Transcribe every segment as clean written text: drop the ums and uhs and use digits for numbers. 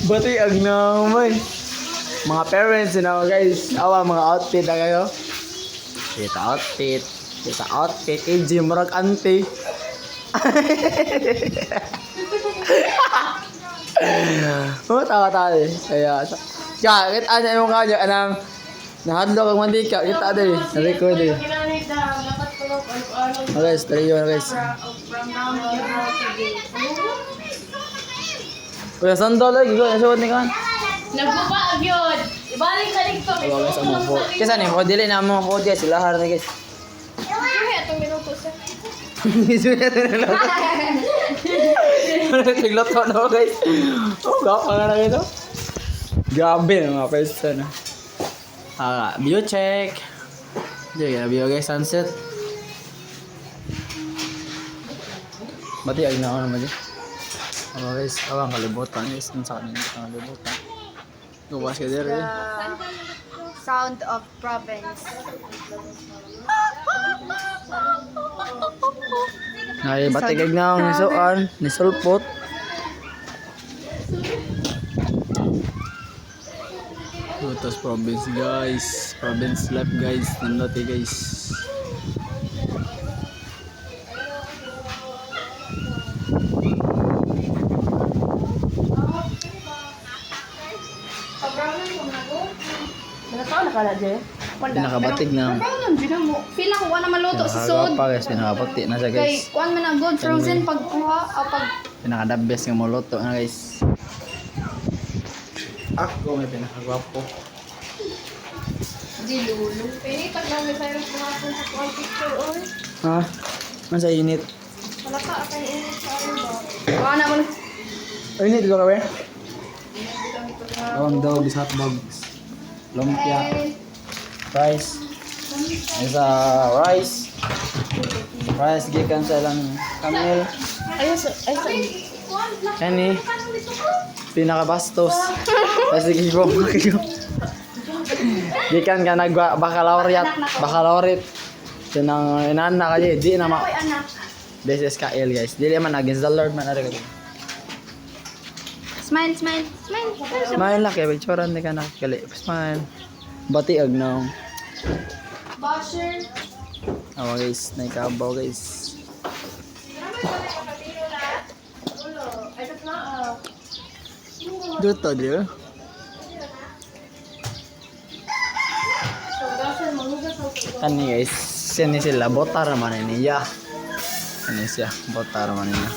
Batiag naman. Mga parents, guys. Awa, mga outfit na kayo. Kita outfit. Kita outfit. AJ, marag ante. Tawa-tawa eh. Kaya, kita ano yung kanya, anang, nahadlo kang mandika, kita din. Na-record eh. Guys, tariyo na guys. Kuya Sando lagi ko, nasuot ni kan. Nagbubaag yun. Ibalik sa TikTok. Awa guys, ang mga phone. Kasi ano, dili na mga phone guys, sila har na guys. Kaya itong minuto siya. Isuya na lang. Tigloto na guys. Oh, gapa nga na ito. Grabe na mga person. View check. Diyan, view guys, sunset. Bati ay na ako naman dyan. Guys, awang kalibutan guys. Ang sa kanina kalibutan. Lumas ka dyan eh. Sound of province. Ay, batigag na akong nisuan, nisulpot. Lutos province guys. Province life guys. Nandati guys. Pinakabatig na. Pila ko na maluto sa sud. Pinakagwapa guys. Pinakabakti na siya Kay guys. kuan man ang good frozen pagkuha o pag Pinakadabes nga muluto na guys. Ako may pinakagwapo. dilulo. Pini pag lang may sayo sa kuan picture oy. Ha? Ano sa init? Wala ka akay init sa ano ba. Kuha na mo. Ay, init dito ka ba? Awang daw, bis hotdogs. Lumpia. Rice. Isa rice. Rice gikan sa ilang kamil. Ayos ay sa. Kani. Pinakabastos. Tapos gigo. Gikan ka baccalaureate. Tinang inana ka di na ma. Oy anak. This is Kael guys. Dili man against the Lord man ari ka. Smile, smile, smile. Smile lang kay picturean ni ka nakakali. Smile. Batiag na. Basher. Awa guys, naikabaw guys. Duto dia. Kani guys, sini sila botar man niya. Kani siya, botar man niya.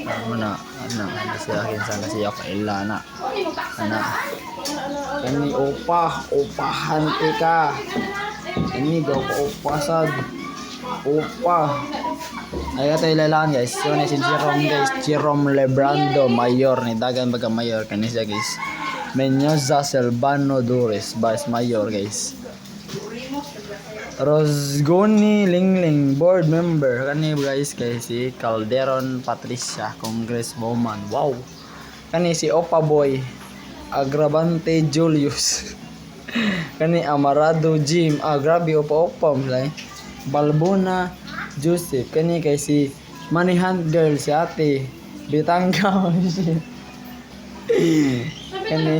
Ano siya kinsa na siya kaila na. Ana. Kani opahan ka. Ini daw ko opasad. Opa. Ay ato ilalaan guys. Yun si Jerome guys. Jerome Lebrando Mayor ni dagan baga mayor kani siya guys. Menyoza Selvano Dores Vice Mayor guys. Rosgoni Lingling board member kani guys kay si Calderon Patricia Congresswoman. Wow. Kani si Opa Boy Agravante Julius. Kani Amarado Jim. Grabe Opa mulay. Balbona Joseph kani kay si Manihan girl si Ate Bitangga. Kani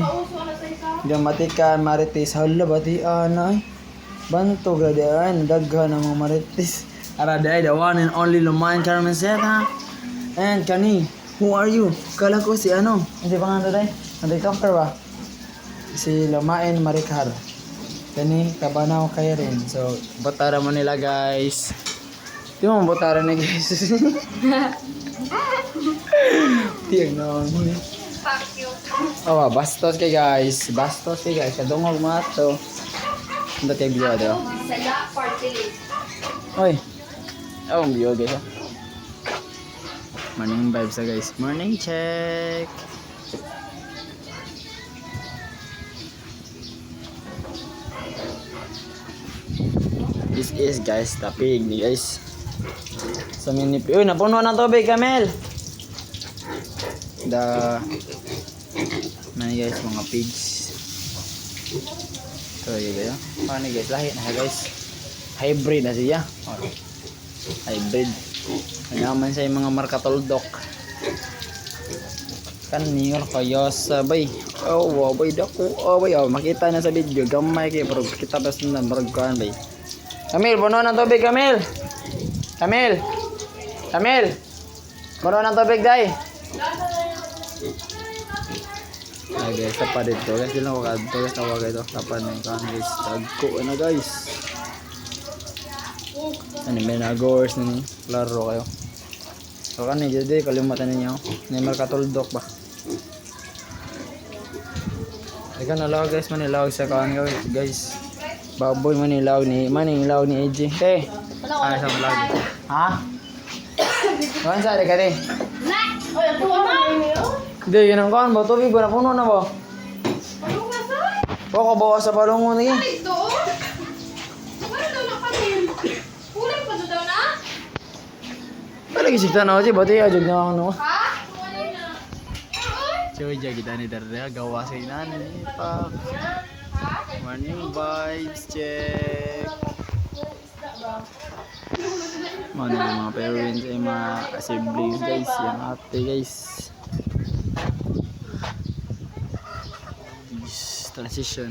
Gramatika Marites hala bati anay. Banto gradaan daghan ng mga marites. Araday the one and only Lumayan Carmen Seta. And kani, who are you? Kala ko si ano? Si pangalan day? Ang TikToker ba? Si Lumayan Maricar. Kani kabanaw kay rin. So, botara mo nila guys. Di mo botara na guys. Tiyag na mo ni. Fuck you. Oh, bastos kay guys. Bastos kay guys. Kadungog mga to. Hindi tayo video daw. Saya party list. Oy. Oh, video guys. Morning vibes guys. Morning check. This is guys, tapig ni guys. Sa mini. Uy, napuno ng tubig, Kamel. Mani guys, mga pigs. So, yun guys. Paano guys, lahi na guys. Hybrid na siya. Oh. Hybrid. Naman sa mga marka tuldok. Kanir kaya sabay. Oh, wabay dako. Oh, bay. Oh, makita na sa video. Gamay kayo. Pero kita pa sa baragkuhan bay. Kamil, puno ng tubig, Kamil. Kamil. Kamil. Puno ng tubig, day. Ay guys, tapa dito. Guys, ilang wakad to. Guys, tawag ito. Tapa na yung kan guys. Tagko na guys. Ano may nagors na ni. Klaro kayo. So kan jadi kalimutan ninyo. Neymar katuldok ba? Ika nalaw guys, manilaw sa kan guys. Baboy manilaw ni AJ. Hey. Ay sa vlog. Ha? Kuan sa de kare. Oh, yung tuwa na. Hindi, yun ang kuan ba? Tubig ba na puno na ba? Ano nga sa? O kabawas sa palungon ni. Ay, doon? Ano daw na kami? Kulang pa daw na? Lagi sikta na ako, bati ajog na ano. Ha? Wala na. Cuy, jadi kita ni darah gawa sa inan ni pa. Morning vibes check. Mana mga parents ay mga siblings guys, yang ate guys. Transition.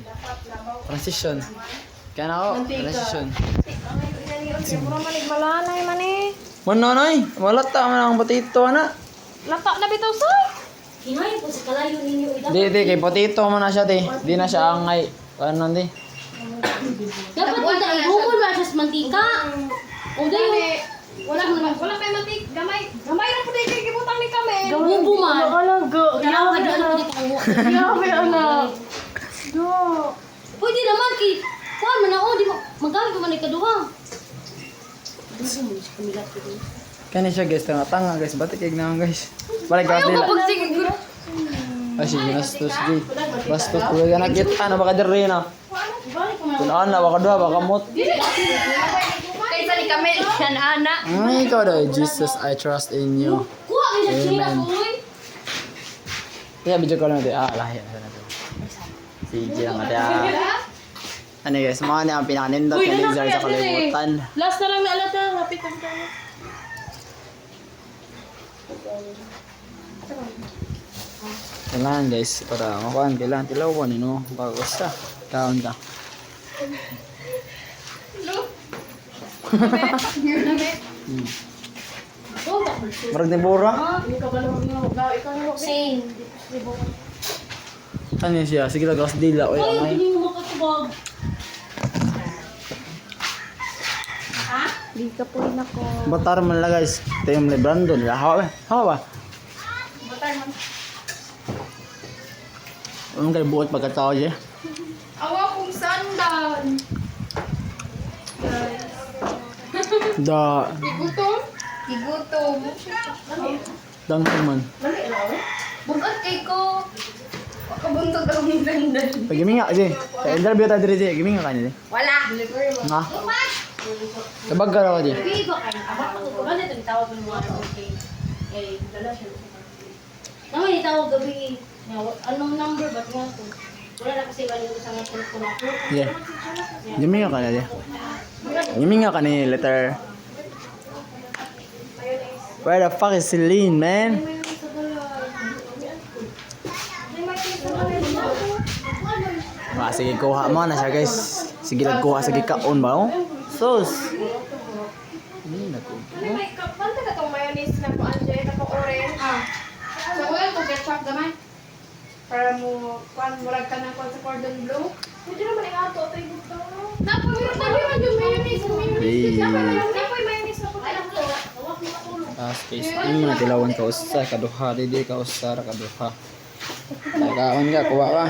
Kaya na ako, transition. Mura manig malanay man eh. Manonoy, malata man ang potato na. Lata na bitaw soy. Hinay po sa kalayo ninyo ida. Di, kay potato man na siya di. Di na siya angay. Ano di? Dapat ida ihumol ba siya sa mantika? O dayo. Wala kay matik. Gamay na po din kay gibutang ni kami. Gawumbo man. Alaga. Kailangan ka dyan pwede pang Grabe anak. Do. Pwede naman kay kuan man ako di magamit ko man ikaduha. Kani siya guys, tanga guys. Batik kay naman guys. Balik ka nila. Sige. Ay sige, bastos di. Bastos ko ga nakita na baka diri na. Tunaan na baka duha baka mot. Kaysa ni kami yan anak. Ay ikaw daw, Jesus, I trust in you. Kuha kay sa China Amen. boy. Kaya video call natin. Lahi na natin. Sige lang natin. Ano guys, mga na ang pinakanindot na laser sa kalimutan. Last na lang na alata. Lapit ang tayo. Kailangan guys, para makuhaan, kailangan tilawan, bago sa kaon ka. Marag ni Bora? Same. Ano siya? Sige lang, gas dila. Oy, Ay, amay. hindi mo makatubag. Di ka po rin ako. Batar man lang guys. Ito yung Brandon. Hawa ba? Hawa ba? Batay man. Anong kayo buot pagkatao siya? Awa kong sandan. Da. Igutom? Igutom. Dang man. Bukat kay ko. Pakabuntog ang sandan. Pagiming nga kasi. Sa interview tayo dito siya. Giming nga kanila. Wala. Ha? Kabag ka raw siya. Hindi ba kayo? Abang ako ko. Ano ito? Itawag mo mga okay. Eh, dala siya. Naman itawag gabi. Anong number ba nga ito? Wala na kasi wala ko sa mga telepono ako. Yeah. Giming nga kanila. Giming nga kanila letter. Where the fuck is Celine, man? Sige, kuha mo na siya guys. Sige lang kuha sa gikaon ba oh? Sus. Panta ka itong mayonnaise na po Anjay, na po orange. So, oil ko ketchup gamay. Para mo, murag ka na sa cordon bleu. Pwede naman yung ato, tayo dito. Napoy yung mayonnaise. Napoy mayonnaise na po tayo dito. Space. Ini mo na tilawan ka usa, kaduha. Didi ka usa, kaduha. Nagkaon ka, kuha ka.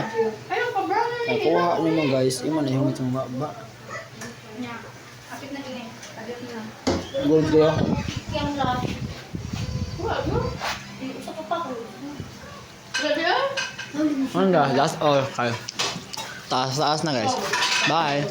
Ayun pa, bro. Nakuha mo mo guys. Imo na yung itong baba. Kapit na din eh. Kapit na. Gold kayo. Kaya ang lahat. Wala, bro. Sa papa ko. Wala yan? Ano ga? Last all kayo. Taas na guys. Bye.